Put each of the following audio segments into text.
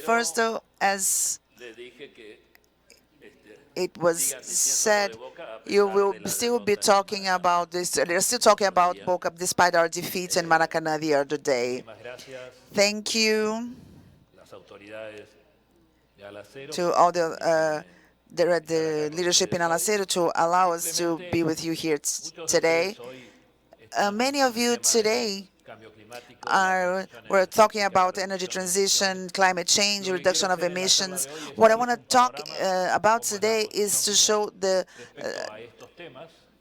First, though, as it was said, you will still be talking about this. They're still talking about Boca despite our defeats in Maracanã the other day. Thank you to all the leadership in Alacero to allow us to be with you here today. Many of you today we're talking about energy transition, climate change, reduction of emissions. What I want to talk about today is to show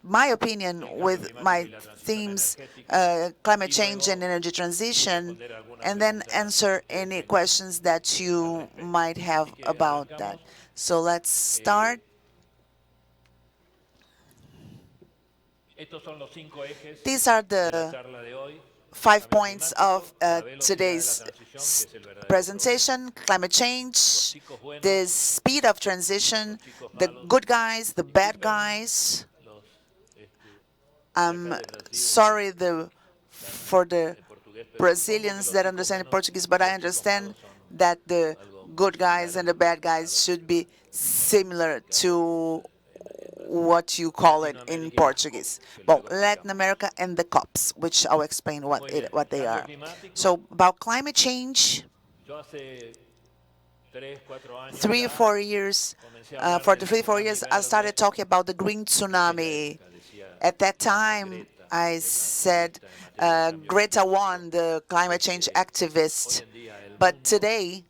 my opinion with my themes, climate change and energy transition, and then answer any questions that you might have about that. So let's start. These are the 5 points of today's presentation: climate change, the speed of transition, the good guys, the bad guys. I'm sorry for the Brazilians that understand Portuguese, but I understand that the good guys and the bad guys should be similar to what you call it in Portuguese. Well, Latin America and the COPs, which I'll explain what they are. So about climate change, 3 or 4 years, for the 3 or 4 years, I started talking about the green tsunami. At that time, I said Greta won, the climate change activist. But today,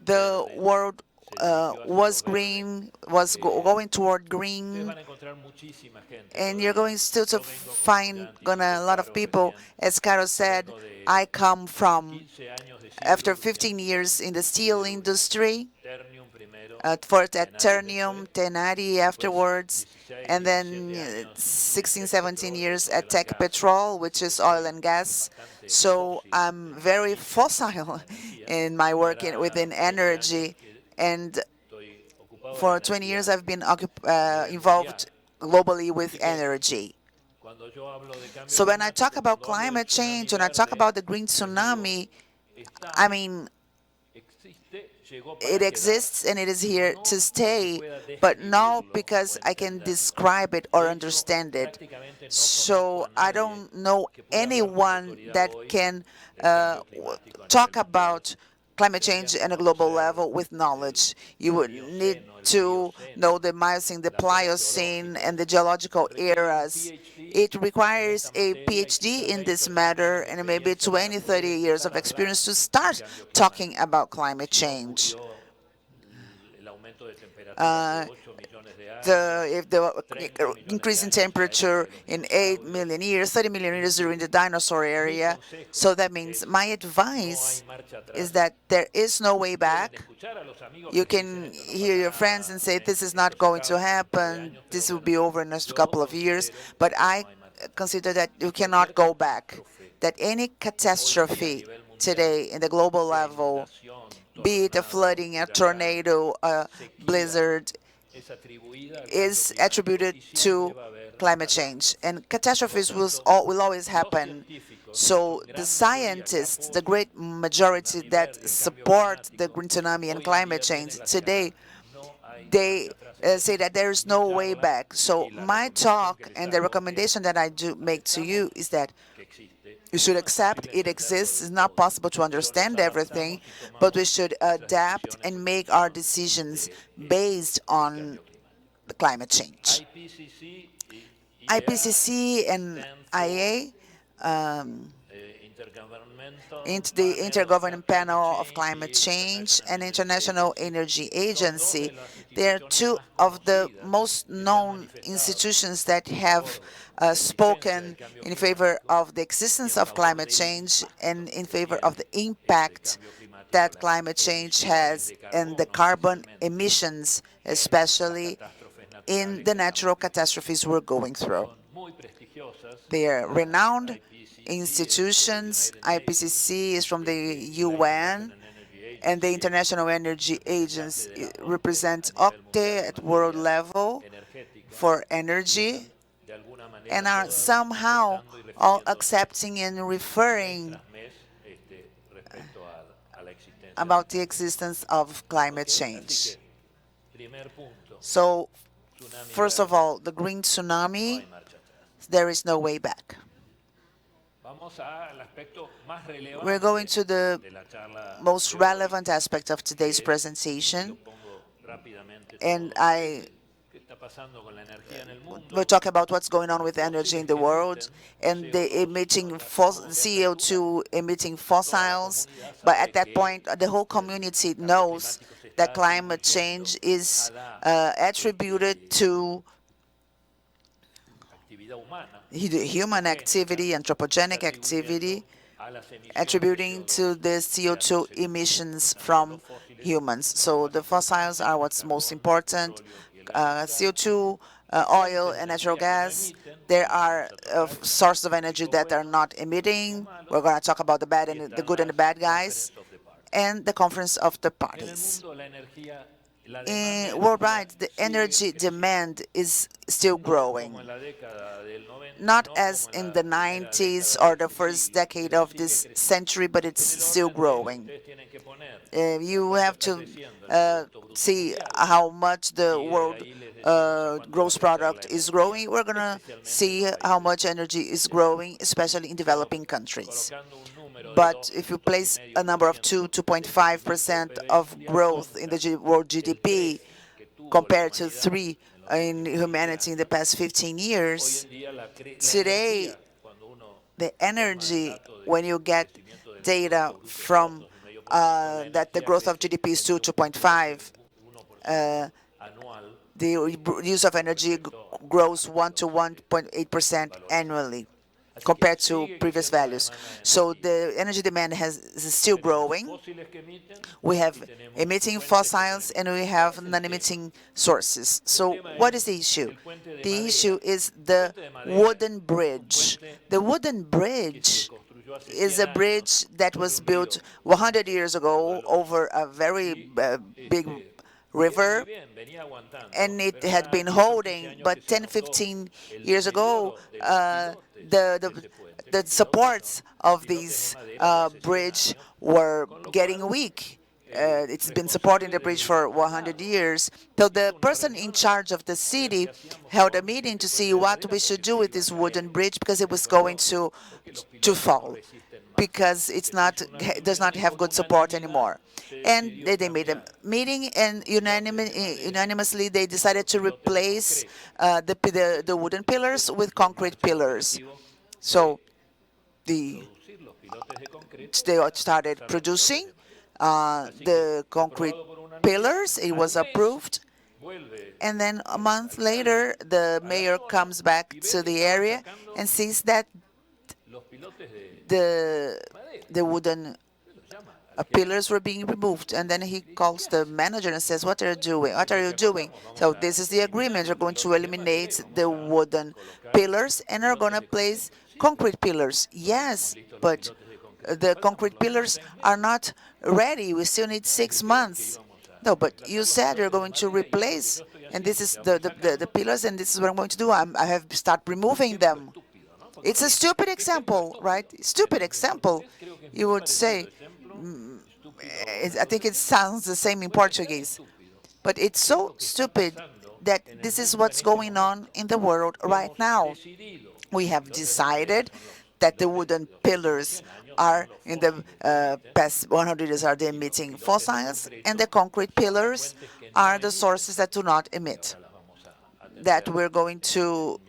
the world was green, was going toward green, and you're going still to find a lot of people. As Caro said, I come from, after 15 years in the steel industry, first at Ternium, Tenari afterwards, and then 16, 17 years at Tech Petrol, which is oil and gas. So I'm very fossil in my work within energy, and for 20 years I've been involved globally with energy. So when I talk about climate change, when I talk about the green tsunami, I mean, it exists and it is here to stay, but not because I can describe it or understand it. So I don't know anyone that can talk about climate change at a global level with knowledge. You would need to know the Miocene, the Pliocene, and the geological eras. It requires a PhD in this matter and maybe 20, 30 years of experience to start talking about climate change. If the increase in temperature in 8 million years, 30 million years during the dinosaur area. So that means my advice is that there is no way back. You can hear your friends and say, this is not going to happen, this will be over in a couple of years, but I consider that you cannot go back, that any catastrophe today in the global level, be it a flooding, a tornado, a blizzard, is attributed to climate change. And catastrophes will always happen. So the scientists, the great majority that support the green tsunami and climate change today, they say that there is no way back. So my talk and the recommendation that I do make to you is that you should accept it exists. It's not possible to understand everything, but we should adapt and make our decisions based on the climate change. IPCC and IA, into the Intergovernmental Panel of Climate Change and International Energy Agency, they are two of the most known institutions that have spoken in favor of the existence of climate change and in favor of the impact that climate change has and the carbon emissions, especially in the natural catastrophes we're going through. They are renowned institutions. IPCC is from the UN, and the International Energy Agency represents OCTE at world level for energy, and are somehow all accepting and referring about the existence of climate change. So, first of all, the green tsunami, there is no way back. We're going to the most relevant aspect of today's presentation, and I will talk about what's going on with energy in the world and the emitting CO2 emitting fossils. But at that point, the whole community knows that climate change is attributed to human activity, anthropogenic activity, attributing to the CO2 emissions from humans. So the fossils are what's most important. CO2, oil, and natural gas. There are sources of energy that are not emitting. We're going to talk about the bad and the good and the bad guys, and the conference of the parties. Worldwide, the energy demand is still growing. Not as in the 90s or the first decade of this century, but it's still growing. You have to see how much the world gross product is growing. We're going to see how much energy is growing, especially in developing countries. But if you place a number of 2.5% of growth in the world GDP compared to 3 in humanity in the past 15 years, today the energy, when you get data from that the growth of GDP is 2.5, the use of energy grows 1 to 1.8% annually compared to previous values. So the energy demand is still growing. We have emitting fossils and we have non-emitting sources. So what is the issue? The issue is the wooden bridge. The wooden bridge is a bridge that was built 100 years ago over a very big river, and it had been holding, but 10, 15 years ago, the supports of this bridge were getting weak. It's been supporting the bridge for 100 years. So the person in charge of the city held a meeting to see what we should do with this wooden bridge because it was going to fall, because it does not have good support anymore. And they made a meeting, and unanimously they decided to replace the wooden pillars with concrete pillars. So they started producing the concrete pillars. It was approved. And then a month later, the mayor comes back to the area and sees that the wooden pillars were being removed. And then he calls the manager and says, "What are you doing? What are you doing?" So this is the agreement. We're going to eliminate the wooden pillars and are going to place concrete pillars. Yes, but the concrete pillars are not ready. We still need 6 months. No, but you said you're going to replace, and this is the pillars, and this is what I'm going to do. I have start removing them. It's a stupid example, right? Stupid example, you would say. I think it sounds the same in Portuguese. But it's so stupid that this is what's going on in the world right now. We have decided that the wooden pillars are, in the past 100 years, are the emitting fossils, and the concrete pillars are the sources that do not emit, that we're going to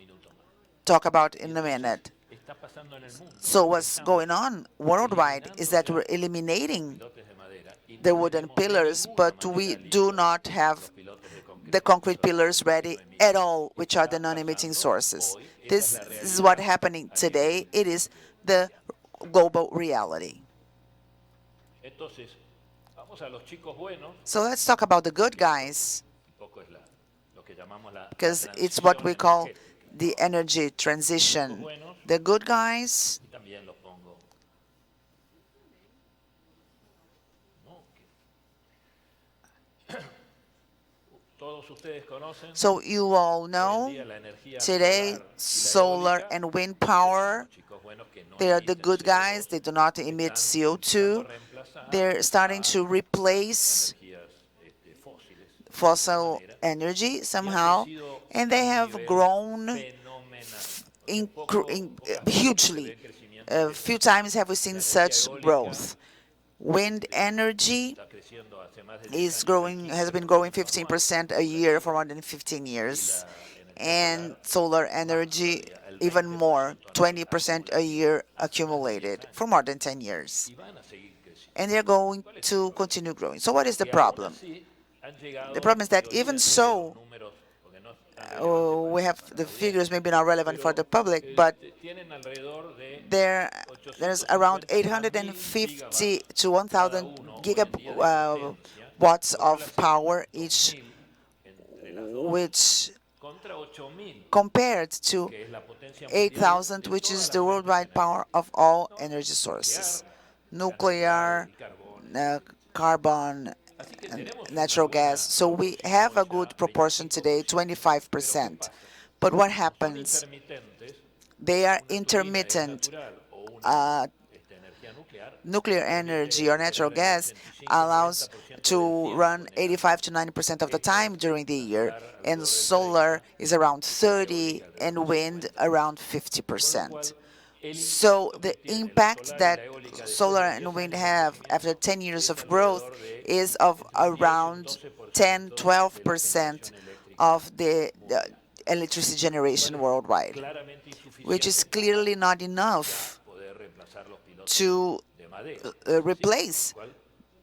talk about in a minute. So what's going on worldwide is that we're eliminating the wooden pillars, but we do not have the concrete pillars ready at all, which are the non-emitting sources. This is what's happening today. It is the global reality. So let's talk about the good guys, because it's what we call the energy transition. The good guys, so you all know, today, solar and wind power, they are the good guys. They do not emit CO2. They're starting to replace fossil energy somehow, and they have grown hugely. A few times have we seen such growth. Wind energy is growing, has been growing 15% a year for more than 15 years, and solar energy even more, 20% a year accumulated for more than 10 years. And they're going to continue growing. So what is the problem? The problem is that even so, we have the figures maybe not relevant for the public, but there there's around 850 to 1,000 gigawatts of power each, which compared to 8,000, which is the worldwide power of all energy sources, nuclear, carbon, and natural gas. So we have a good proportion today, 25%. But what happens? They are intermittent. Nuclear energy or natural gas allows to run 85 to 90% of the time during the year, and solar is around 30, and wind around 50%. So the impact that solar and wind have after 10 years of growth is of around 10, 12% of the electricity generation worldwide, which is clearly not enough to replace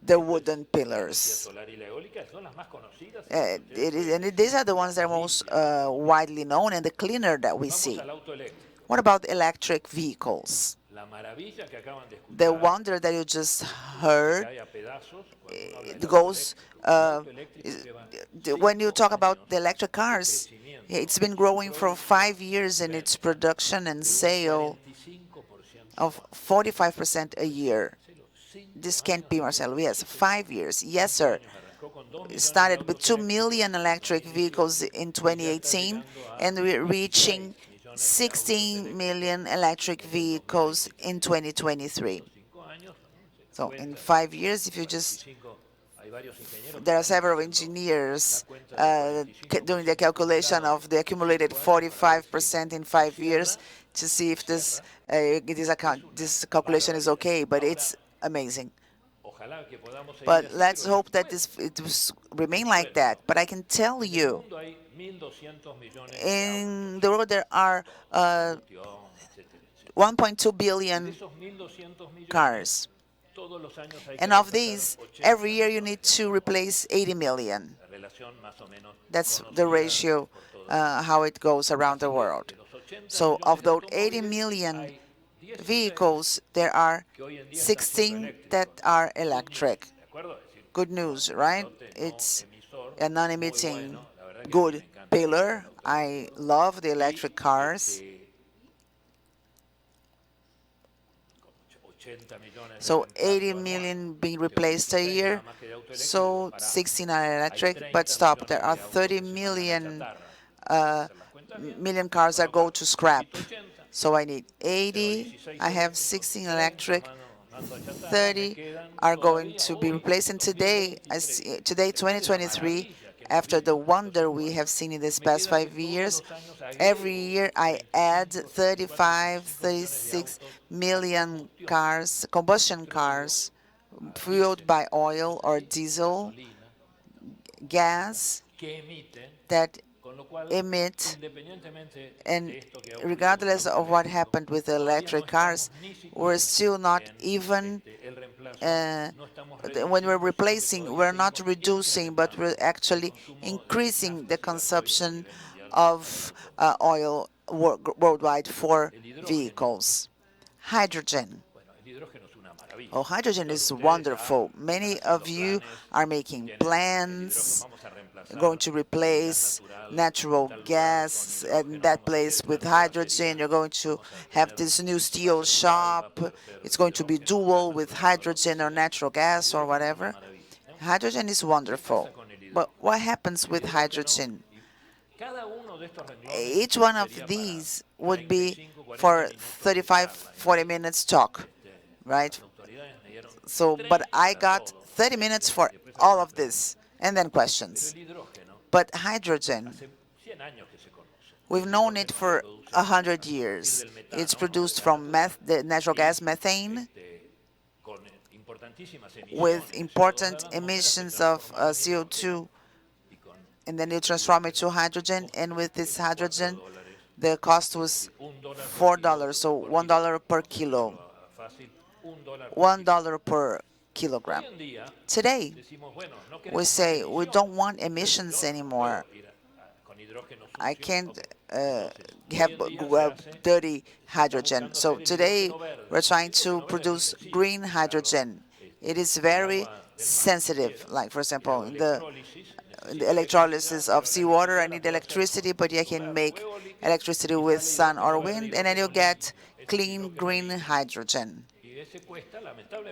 the wooden pillars. These are the ones that are most widely known and the cleaner that we see. What about electric vehicles? The wonder that you just heard, it goes, when you talk about the electric cars, it's been growing for 5 years in its production and sale of 45% a year. This can't be, Marcelo. Yes, 5 years. Yes, sir. It started with 2 million electric vehicles in 2018, and we're reaching 16 million electric vehicles in 2023. So in 5 years, if you just, there are several engineers doing the calculation of the accumulated 45% in 5 years to see if this this calculation is okay, but it's amazing. But let's hope that it will remain like that. But I can tell you, in the world there are 1.2 billion cars. And of these, every year you need to replace 80 million. That's the ratio, how it goes around the world. So of those 80 million vehicles, there are 16 that are electric. Good news, right? It's a non-emitting good pillar. I love the electric cars. So 80 million being replaced a year, so 16 are electric, but stop, there are 30 million cars that go to scrap. So I need 80, I have 16 electric, 30 are going to be replaced. And today, today 2023, after the wonder we have seen in these past 5 years, every year I add 35, 36 million cars, combustion cars, fueled by oil or diesel, gas, that emit, and regardless of what happened with the electric cars, we're still not even, when we're replacing, we're not reducing, but we're actually increasing the consumption of oil worldwide for vehicles. Hydrogen. Oh, hydrogen is wonderful. Many of you are making plans, going to replace natural gas and that place with hydrogen. You're going to have this new steel shop. It's going to be dual with hydrogen or natural gas or whatever. Hydrogen is wonderful. But what happens with hydrogen? Each one of these would be for 35, 40 minutes talk, right? So, but I got 30 minutes for all of this, and then questions. But hydrogen, we've known it for 100 years. It's produced from the natural gas methane with important emissions of CO2, and then you transform it to hydrogen, and with this hydrogen, the cost was $4, so $1 per kilo, $1 per kilogram. Today, we say we don't want emissions anymore. I can't have dirty hydrogen. So today, we're trying to produce green hydrogen. It is very sensitive. Like, for example, in the electrolysis of seawater, I need electricity, but I can make electricity with sun or wind, and then you get clean green hydrogen.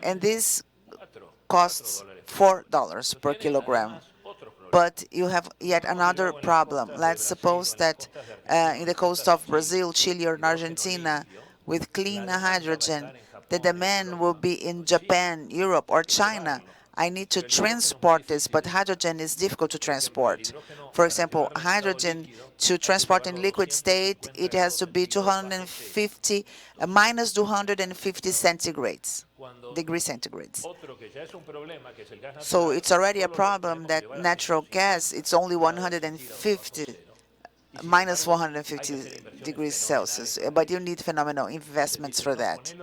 And this costs $4 per kilogram. But you have yet another problem. Let's suppose that in the coast of Brazil, Chile, or Argentina, with clean hydrogen, the demand will be in Japan, Europe, or China. I need to transport this, but hydrogen is difficult to transport. For example, hydrogen to transport in liquid state, it has to be 250, minus 250 degrees centigrades. So it's already a problem that natural gas, it's only 150, minus 150 degrees Celsius, but you need phenomenal investments for that.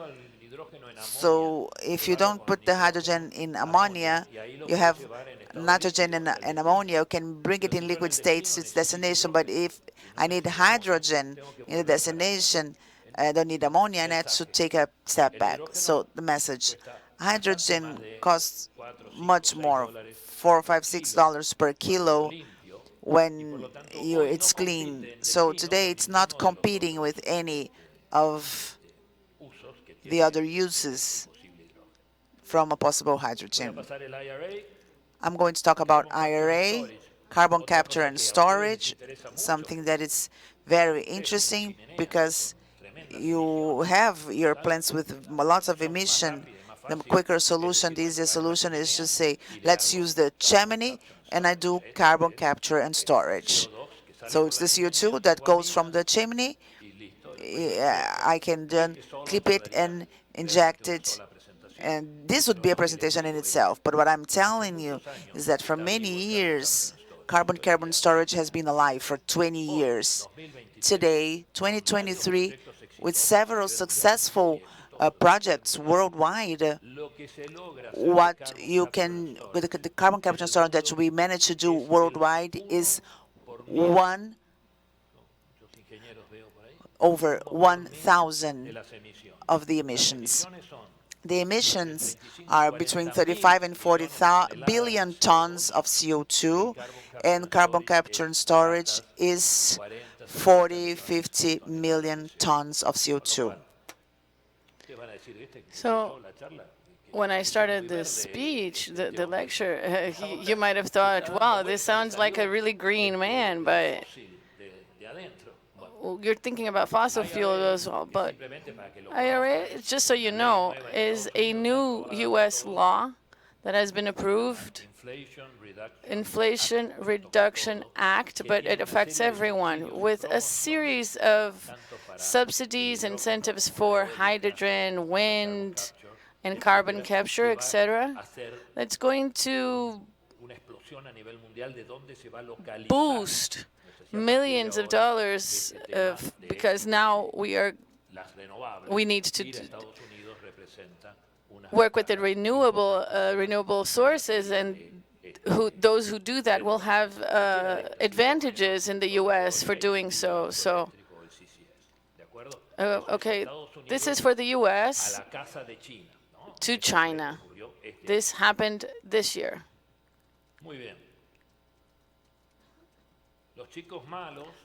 So if you don't put the hydrogen in ammonia, you have nitrogen and ammonia, you can bring it in liquid states to its destination, but if I need hydrogen in the destination, I don't need ammonia, and I have to take a step back. So the message, hydrogen costs much more, $4, $5, $6 per kilo when it's clean. So today it's not competing with any of the other uses from a possible hydrogen. I'm going to talk about IRA, carbon capture and storage, something that is very interesting because you have your plants with lots of emission. The quicker solution, the easier solution is to say, let's use the chimney, and I do carbon capture and storage. So it's the CO2 that goes from the chimney. I can then clip it and inject it, and this would be a presentation in itself. But what I'm telling you is that for many years, carbon storage has been alive for 20 years. Today, 2023, with several successful projects worldwide, what you can, with the carbon capture and storage that we managed to do worldwide is over 1,000 of the emissions. The emissions are between 35 and 40 billion tons of CO2, and carbon capture and storage is 40, 50 million tons of CO2. So when I started this speech, the lecture, you might have thought, wow, this sounds like a really green man, but you're thinking about fossil fuel as well. But IRA, just so you know, is a new U.S. law that has been approved, Inflation Reduction Act, but it affects everyone, with a series of subsidies, incentives for hydrogen, wind, and carbon capture, etc. That's going to boost millions of dollars because now we need to work with the renewable sources, and those who do that will have advantages in the U.S. for doing so. So, okay, this is for the U.S. to China. This happened this year.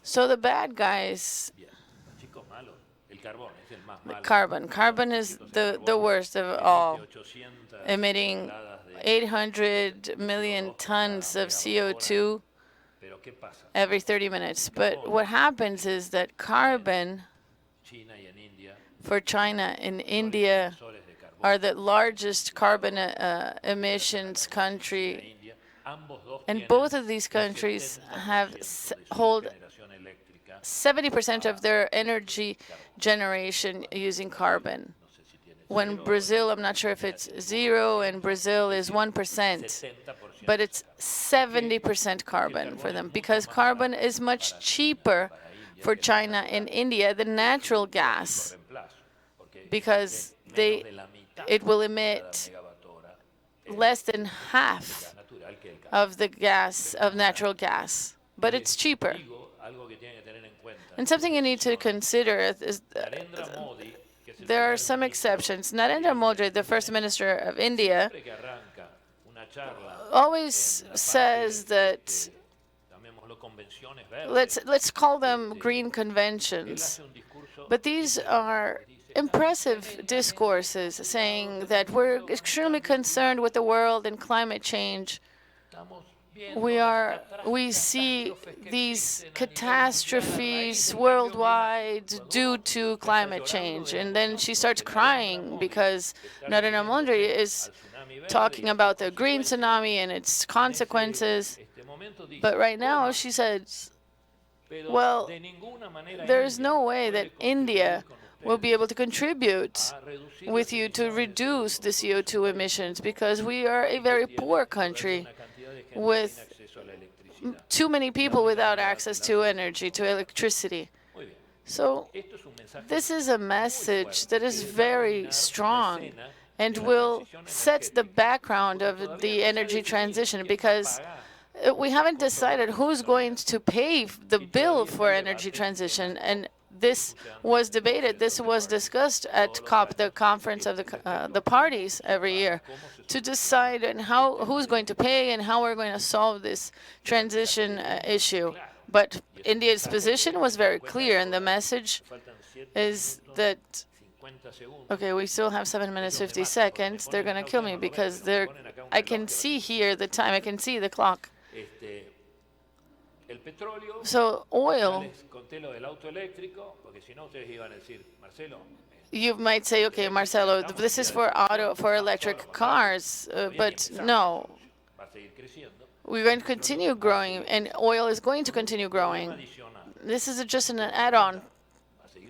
So the bad guys, carbon is the worst of all, emitting 800 million tons of CO2 every 30 minutes. But what happens is that carbon for China and India are the largest carbon emissions country, and both of these countries hold 70% of their energy generation using carbon. When Brazil, I'm not sure if it's 0, and Brazil is 1%, but it's 70% carbon for them, because carbon is much cheaper for China and India than natural gas, because it will emit less than half of the gas, of natural gas, but it's cheaper. And something you need to consider is there are some exceptions. Narendra Modi, the First Minister of India, always says that let's call them green conventions, but these are impressive discourses saying that we're extremely concerned with the world and climate change. We see these catastrophes worldwide due to climate change. And then she starts crying because Narendra Modi is talking about the green tsunami and its consequences. But right now she says, well, there is no way that India will be able to contribute with you to reduce the CO2 emissions, because we are a very poor country with too many people without access to energy, to electricity. So this is a message that is very strong and will set the background of the energy transition, because we haven't decided who's going to pay the bill for energy transition. And this was debated, this was discussed at COP, the conference of the parties every year, to decide on who's going to pay and how we're going to solve this transition issue. But India's position was very clear, and the message is that, okay, we still have 7 minutes 50 seconds. They're going to kill me because I can see here the time, I can see the clock. So oil, you might say, okay, Marcelo, this is for electric cars, but no. We're going to continue growing, and oil is going to continue growing. This is just an add-on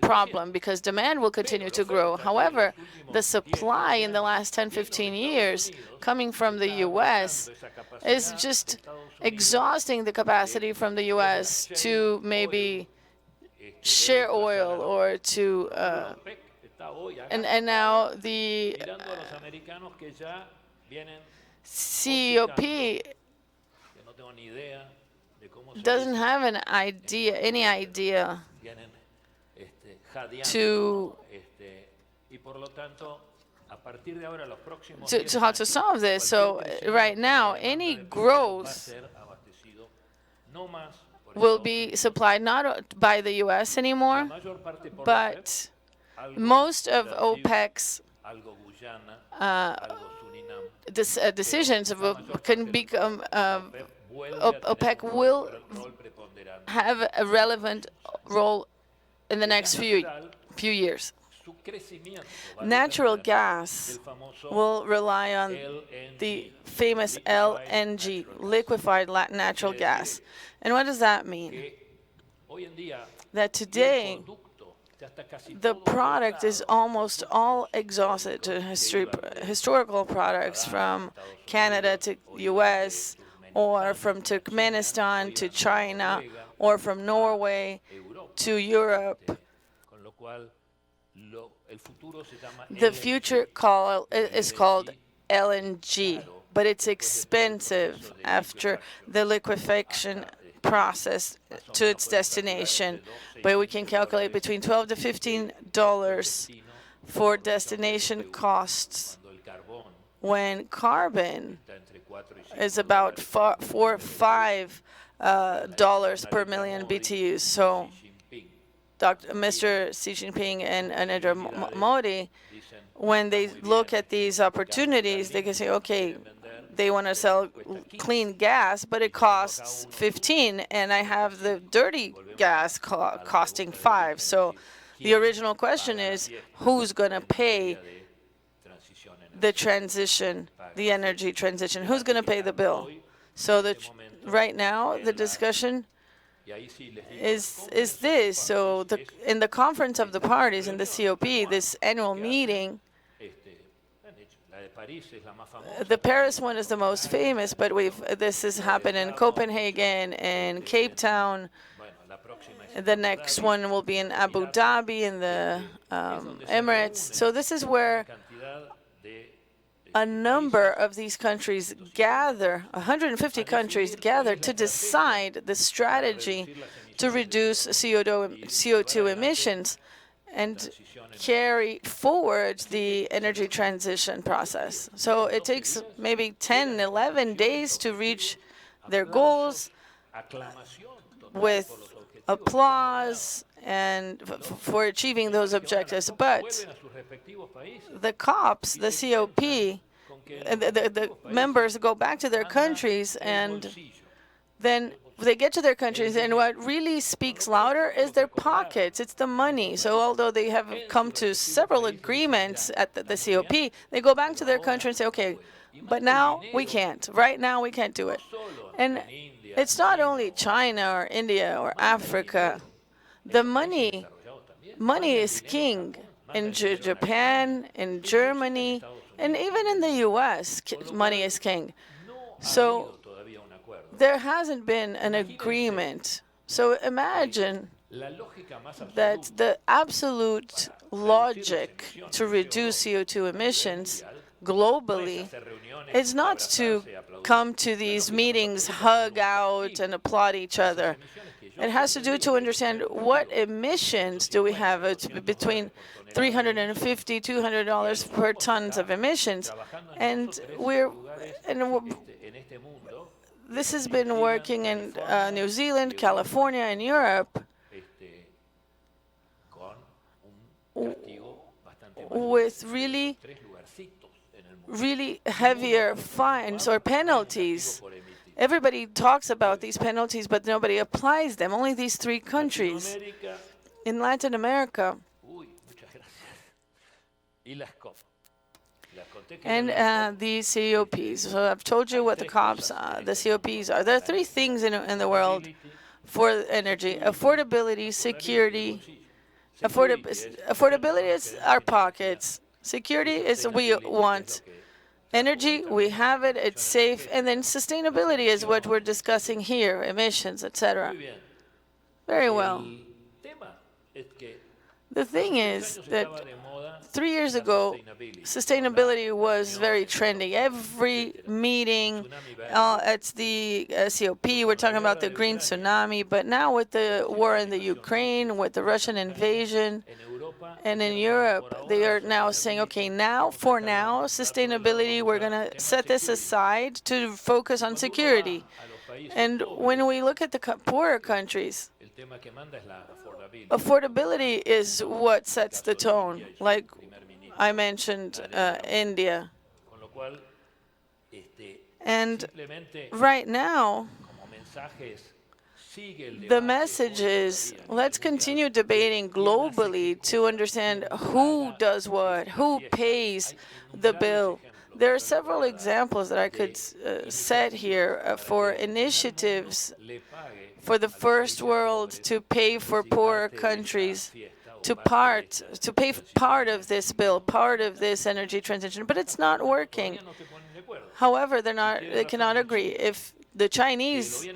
problem, because demand will continue to grow. However, the supply in the last 10, 15 years coming from the U.S. is just exhausting the capacity from the U.S. to maybe share oil or to, and now the COP doesn't have any idea to how to solve this. So right now, any growth will be supplied not by the U.S. anymore, but most of OPEC's decisions can become, OPEC will have a relevant role in the next few years. Natural gas will rely on the famous LNG, liquefied natural gas. And what does that mean? That today, the product is almost all exhausted to historical products from Canada to US, or from Turkmenistan to China, or from Norway to Europe. The future is called LNG, but it's expensive after the liquefaction process to its destination. But we can calculate between $12 to $15 for destination costs, when carbon is about $4 or $5 per million BTUs. So Mr. Xi Jinping and Narendra Modi, when they look at these opportunities, they can say, okay, they want to sell clean gas, but it costs 15, and I have the dirty gas costing 5. So the original question is, who's going to pay the transition, the energy transition. Who's going to pay the bill? So right now, the discussion is this. So in the conference of the parties in the COP, this annual meeting, the Paris one is the most famous, but this has happened in Copenhagen and Cape Town. The next one will be in Abu Dhabi in the Emirates. So this is where a number of these countries gather, 150 countries gather to decide the strategy to reduce CO2 emissions and carry forward the energy transition process. So it takes maybe 10, 11 days to reach their goals with applause and for achieving those objectives. But the COPs, the COP, the members go back to their countries, and then they get to their countries, and what really speaks louder is their pockets. It's the money. So although they have come to several agreements at the COP, they go back to their country and say, okay, but now we can't. Right now we can't do it. And it's not only China or India or Africa. The money is king in Japan, in Germany, and even in the US, money is king. So there hasn't been an agreement. So imagine that the absolute logic to reduce CO2 emissions globally is not to come to these meetings, hug out, and applaud each other. It has to do to understand what emissions do we have. It's between $350, $200 per tons of emissions, and this has been working in New Zealand, California, and Europe with really heavier fines or penalties. Everybody talks about these penalties, but nobody applies them. Only these 3 countries. In Latin America, and the COPs. So I've told you what the COPs, the COPs are. There are 3 things in the world for energy: affordability, security. Affordability is our pockets. Security is we want energy, we have it, it's safe, and then sustainability is what we're discussing here, emissions, etc. Very well. The thing is that 3 years ago, sustainability was very trendy. Every meeting at the COP, we're talking about the green tsunami, but now with the war in the Ukraine, with the Russian invasion, and in Europe, they are now saying, okay, for now, sustainability, we're going to set this aside to focus on security. And when we look at the poorer countries, affordability is what sets the tone. Like I mentioned, India. And right now, the message is, let's continue debating globally to understand who does what, who pays the bill. There are several examples that I could set here for initiatives for the first world to pay for poorer countries to pay part of this bill, part of this energy transition, but it's not working. However, they cannot agree. If the Chinese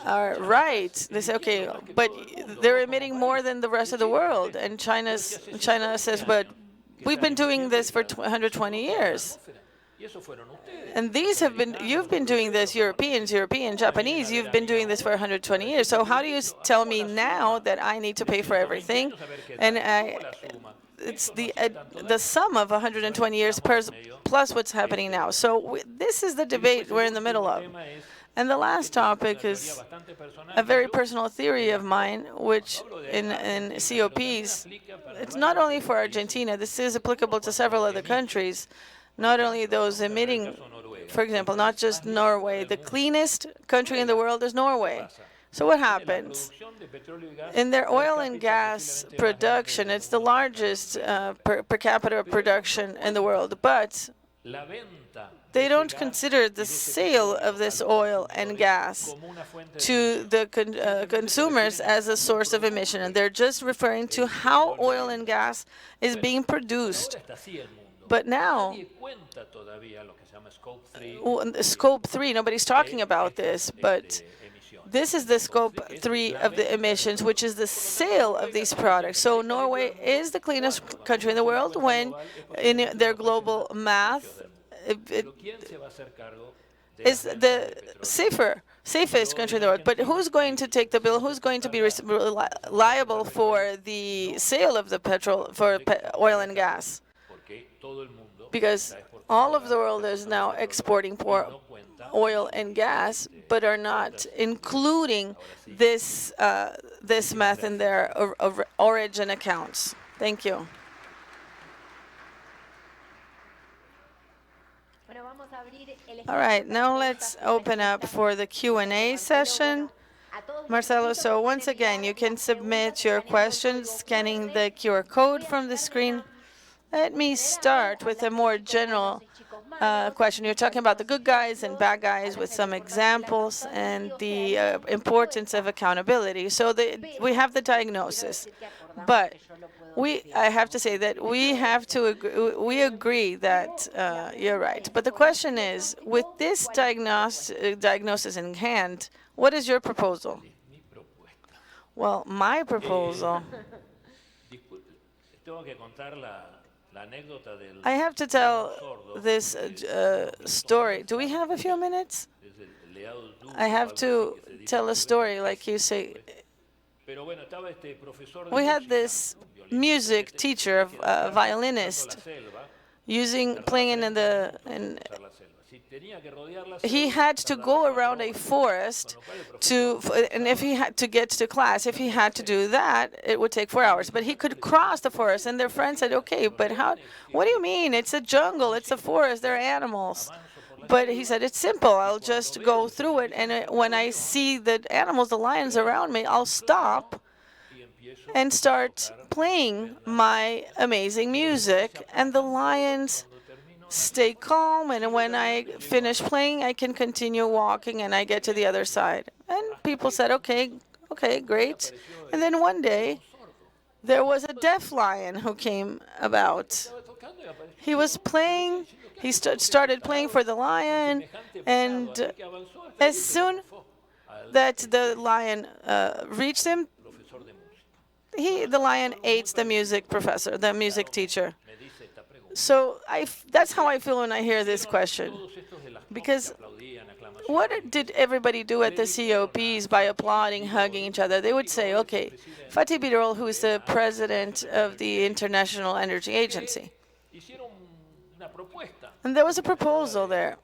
are right, they say, okay, but they're emitting more than the rest of the world, and China says, but we've been doing this for 120 years. And you've been doing this, European, Japanese, you've been doing this for 120 years. So how do you tell me now that I need to pay for everything? And it's the sum of 120 years plus what's happening now. So this is the debate we're in the middle of. And the last topic is a very personal theory of mine, which in COPs, it's not only for Argentina, this is applicable to several other countries. Not only those emitting, for example, not just Norway. The cleanest country in the world is Norway. So what happens? In their oil and gas production, it's the largest per capita production in the world. But They don't consider the sale of this oil and gas to the consumers as a source of emission, and they're just referring to how oil and gas is being produced. But now, scope 3, nobody's talking about this, but this is the scope 3 of the emissions, which is the sale of these products. So Norway is the cleanest country in the world when, in their global math, it is the safest country in the world. But who's going to take the bill? Who's going to be liable for the sale of the petrol, for oil and gas? Because all of the world is now exporting oil and gas, but are not including this this math in their origin accounts. Thank you. All right, now let's open up for the Q&A session. Marcelo, so once again, you can submit your questions scanning the QR code from the screen. Let me start with a more general question. You're talking about the good guys and bad guys with some examples and the importance of accountability. So we have the diagnosis, but I have to say that we have to agree, we agree that you're right. But the question is, with this diagnosis in hand, what is your proposal? Well, my proposal, I have to tell this story. Do we have a few minutes? I have to tell a story, like you say. We had this music teacher, a violinist, playing he had to go around a forest and if he had to get to class, if he had to do that, it would take 4 hours. But he could cross the forest, and their friend said, "Okay, but what do you mean? It's a jungle, it's a forest, there are animals." But he said, "It's simple. I'll just go through it, and when I see the animals, the lions around me, I'll stop and start playing my amazing music, and the lions stay calm, and when I finish playing, I can continue walking, and I get to the other side." And people said, okay, great. And then one day, there was a deaf lion who came about. He was playing, he started playing for the lion, and as soon that the lion reached him, the lion ate the music professor, the music teacher. So that's how I feel when I hear this question. Because what did everybody do at the COPs by applauding, hugging each other? They would say, okay, Fatih Birol, who is the president of the International Energy Agency. And there was a proposal there.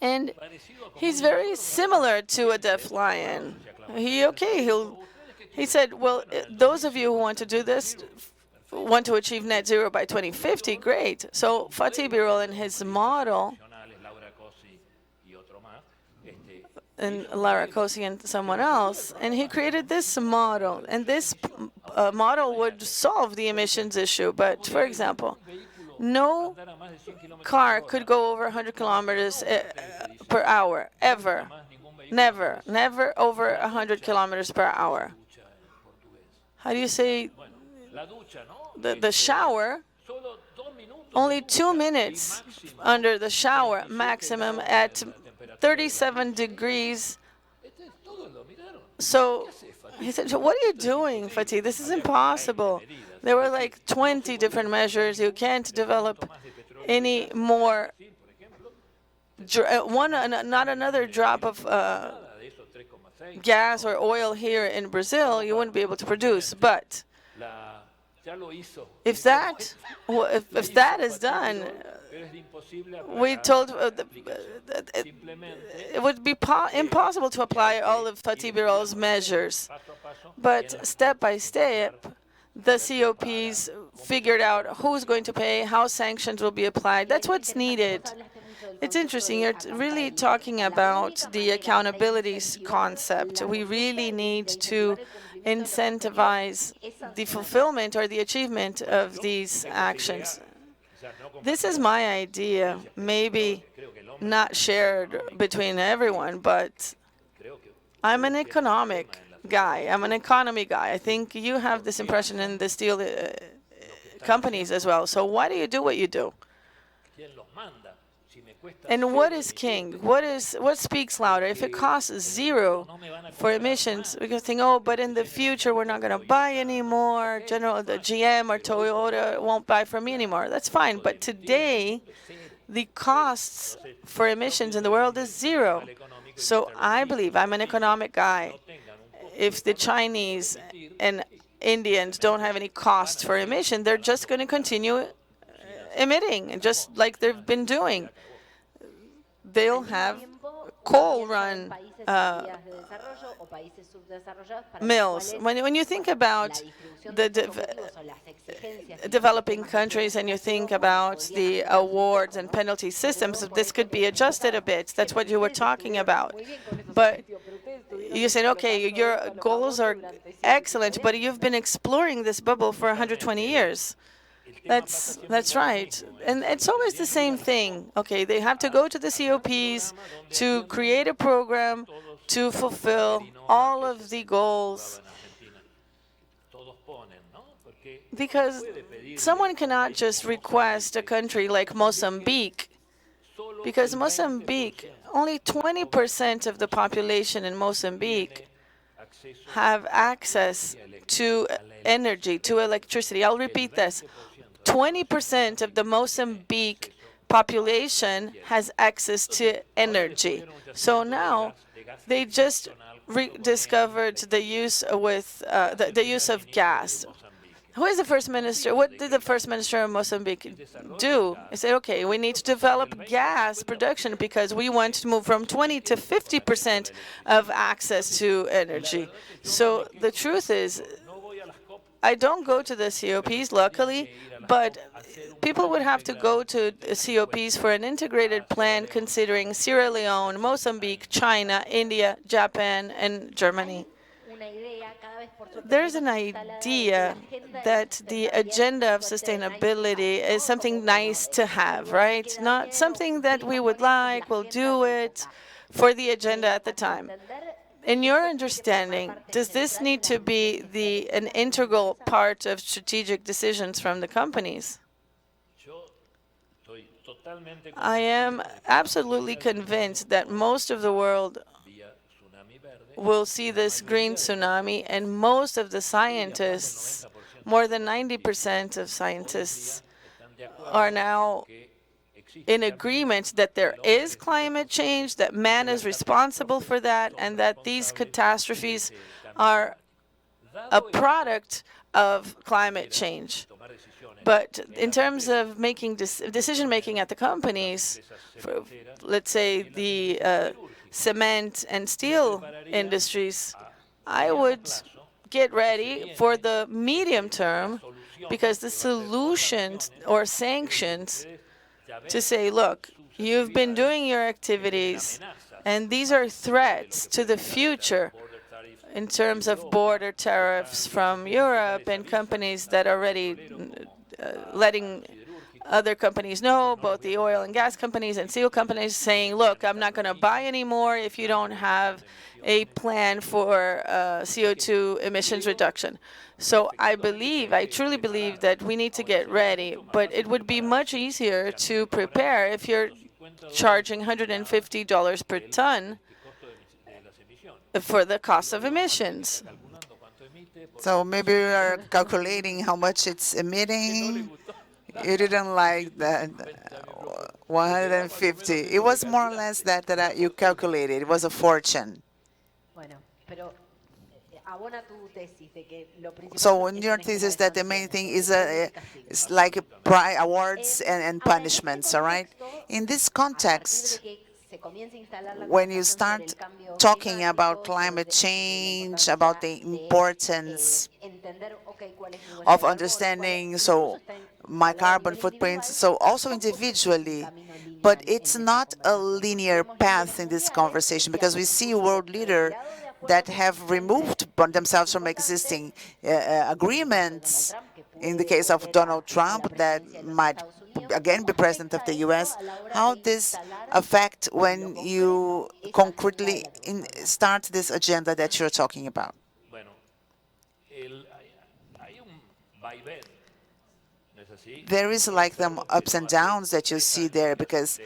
And he's very similar to a deaf lion. He said, well, those of you who want to do this, want to achieve net zero by 2050, great. So Fatih Birol and his model, and Lara Cosi and someone else, and he created this model, and this model would solve the emissions issue. But for example, no car could go over 100 kilometers per hour, ever. Never over 100 kilometers per hour. How do you say the shower? Only 2 minutes under the shower, maximum at 37 degrees. So he said, "What are you doing, Fatih? This is impossible." There were like 20 different measures. You can't develop any more, not another drop of gas or oil here in Brazil, you wouldn't be able to produce. But if that is done, we told it would be impossible to apply all of Fatih Birol's measures. But step by step, the COPs figured out who's going to pay, how sanctions will be applied. That's what's needed. It's interesting. You're really talking about the accountability concept. We really need to incentivize the fulfillment or the achievement of these actions. This is my idea, maybe not shared between everyone, but I'm an economic guy. I'm an economy guy. I think you have this impression in the steel companies as well. So why do you do what you do? And what is king? What speaks louder? If it costs zero for emissions, we can think, oh, but in the future we're not going to buy anymore. The GM or Toyota won't buy from me anymore. That's fine. But today, the costs for emissions in the world is zero. So I believe I'm an economic guy. If the Chinese and Indians don't have any costs for emission, they're just going to continue emitting, just like they've been doing. They'll have coal-run mills. When you think about the developing countries and you think about the awards and penalty systems, this could be adjusted a bit. That's what you were talking about. But you said, okay, your goals are excellent, but you've been exploring this bubble for 120 years. That's right. And it's always the same thing. Okay, they have to go to the COPs to create a program to fulfill all of the goals. Because someone cannot just request a country like Mozambique, because Mozambique, only 20% of the population in Mozambique have access to energy, to electricity. I'll repeat this. 20% of the Mozambique population has access to energy. So now they just rediscovered the use the use of gas. Who is the first minister? What did the first minister of Mozambique do? He said, okay, we need to develop gas production because we want to move from 20 to 50% of access to energy. So the truth is, I don't go to the COPs, luckily, but people would have to go to the COPs for an integrated plan considering Sierra Leone, Mozambique, China, India, Japan, and Germany. There's an idea that the agenda of sustainability is something nice to have, right? Not something that we would like, we'll do it for the agenda at the time. In your understanding, does this need to be an integral part of strategic decisions from the companies? I am absolutely convinced that most of the world will see this green tsunami, and most of the scientists, more than 90% of scientists, are now in agreement that there is climate change, that man is responsible for that, and that these catastrophes are a product of climate change. But in terms of making decision-making at the companies, for, let's say, the cement and steel industries, I would get ready for the medium term, because the solutions or sanctions to say, look, you've been doing your activities, and these are threats to the future in terms of border tariffs from Europe and companies that are already letting other companies know, both the oil and gas companies and steel companies, saying, look, I'm not going to buy anymore if you don't have a plan for CO2 emissions reduction. So I truly believe that we need to get ready, but it would be much easier to prepare if you're charging $150 per ton for the cost of emissions. So maybe we are calculating how much it's emitting. You didn't like that 150. It was more or less that you calculated. It was a fortune. So in your thesis that the main thing is like awards and punishments, all right? In this context, when you start talking about climate change, about the importance of understanding, so my carbon footprint, so also individually, but it's not a linear path in this conversation, because we see a world leader that have removed themselves from existing agreements. In the case of Donald Trump, that might again be president of the U.S., how this affect when you concretely start this agenda that you're talking about? There is like them ups and downs that you see there because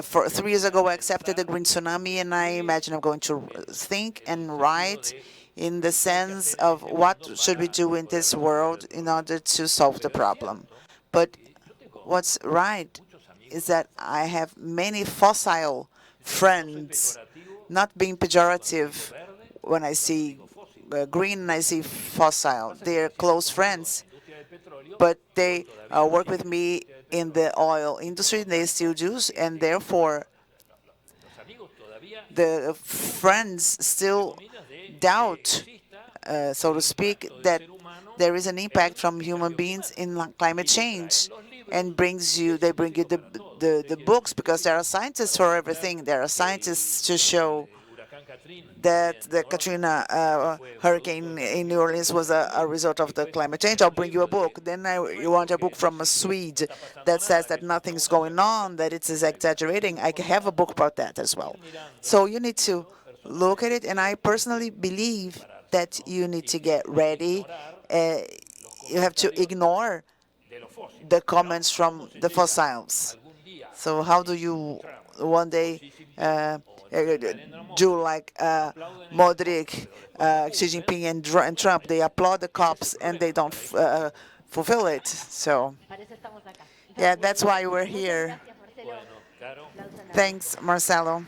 for 3 years ago I accepted the green tsunami, and I imagine I'm going to think and write in the sense of what should we do in this world in order to solve the problem. But what's right is that I have many fossil friends, not being pejorative when I see green and I see fossil. They're close friends, but they work with me in the oil industry, and they still do, and therefore the friends still doubt, so to speak, that there is an impact from human beings in climate change, and they bring you the books because there are scientists for everything. There are scientists to show that the Katrina hurricane in New Orleans was a result of the climate change. I'll bring you a book. Then you want a book from a Swede that says that nothing's going on, that it's exaggerating. I have a book about that as well. So you need to look at it, and I personally believe that you need to get ready. You have to ignore the comments from the fossils. So how do you one day do like Modric, Xi Jinping, and Trump? They applaud the cops and they don't fulfill it. So yeah, that's why we're here. Thanks, Marcelo.